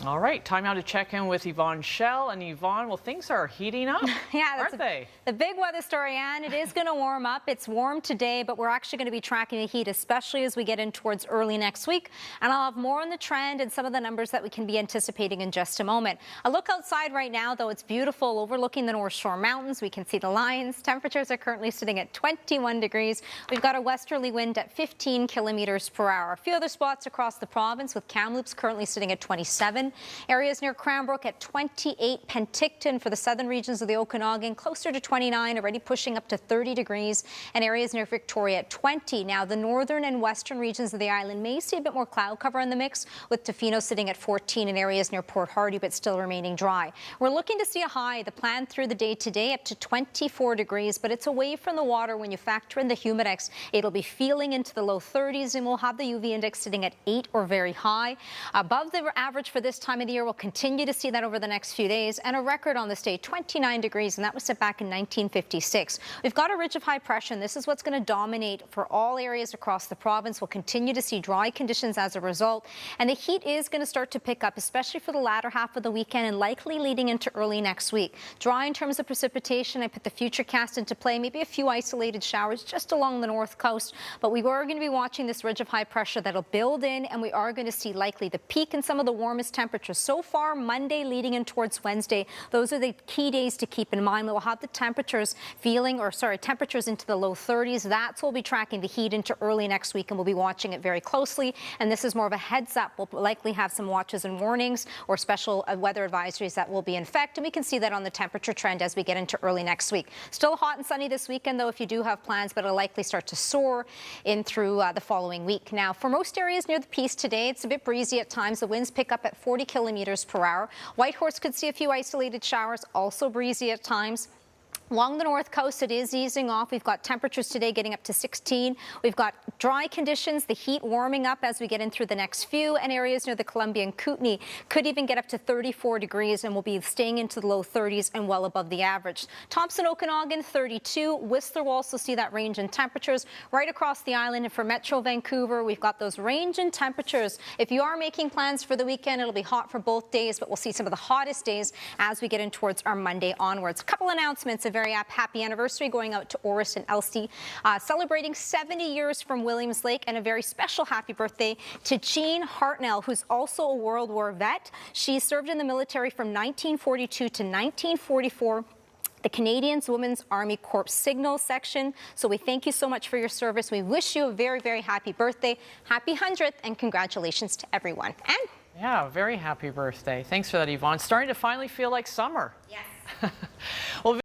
All right, time now to check in with Yvonne Schalle. And Yvonne, well, things are heating up, aren't they? The big weather story, and it is going to warm up. It's warm today, but we're actually going to be tracking the heat, especially as we get in towards early next week. And I'll have more on the trend and some of the numbers that we can be anticipating in just a moment. A look outside right now, though, it's beautiful, overlooking the North Shore Mountains. We can see the lines. Temperatures are currently sitting at 21 degrees. We've got a westerly wind at 15 kilometers per hour. A few other spots across the province with Kamloops currently sitting at 27. Areas near Cranbrook at 28, Penticton for the southern regions of the Okanagan closer to 29, already pushing up to 30 degrees, and areas near Victoria at 20. Now the northern and western regions of the island may see a bit more cloud cover in the mix, with Tofino sitting at 14 in areas near Port Hardy, but still remaining dry. We're looking to see a high, the plan through the day today, up to 24 degrees, but it's away from the water when you factor in the humidex. It'll be feeling into the low 30s, and we'll have the UV index sitting at 8 or very high. Above the average for this time of the year, we'll continue to see that over the next few days, and a record on this day, 29 degrees, and that was set back in 1956. We've got a ridge of high pressure, and this is what's going to dominate for all areas across the province. We'll continue to see dry conditions as a result, and the heat is going to start to pick up, especially for the latter half of the weekend and likely leading into early next week. Dry in terms of precipitation. I put the futurecast into play, maybe a few isolated showers just along the north coast, but we are going to be watching this ridge of high pressure that'll build in, and we are going to see likely the peak in some of the warmest temperatures. So far, Monday leading in towards Wednesday, those are the key days to keep in mind. We'll have the temperatures temperatures into the low 30s. That's we'll be tracking the heat into early next week, and we'll be watching it very closely. And this is more of a heads up. We'll likely have some watches and warnings or special weather advisories that will be in effect, and we can see that on the temperature trend as we get into early next week. Still hot and sunny this weekend, though, if you do have plans, but it'll likely start to soar in through the following week. Now, for most areas near the Peace today, it's a bit breezy at times. The winds pick up at 40 kilometers per hour. Whitehorse could see a few isolated showers, also breezy at times. Along the north coast, it is easing off. We've got temperatures today getting up to 16. We've got dry conditions, the heat warming up as we get in through the next few, and areas near the Columbia and Kootenay could even get up to 34 degrees, and will be staying into the low 30s and well above the average. Thompson, Okanagan, 32. Whistler will also see that range in temperatures right across the island. And for Metro Vancouver, we've got those range in temperatures. If you are making plans for the weekend, it'll be hot for both days, but we'll see some of the hottest days as we get in towards our Monday onwards. A couple announcements. A very happy anniversary going out to Oris and Elsie, celebrating 70 years from Williams Lake, and a very special happy birthday to Jean Hartnell, who's also a World War vet. She served in the military from 1942 to 1944. The Canadians Women's Army Corps Signal Section. So we thank you so much for your service. We wish you a very, very happy birthday, happy 100th, and congratulations to everyone. And yeah, very happy birthday. Thanks for that, Yvonne. Starting to finally feel like summer. yes. Well,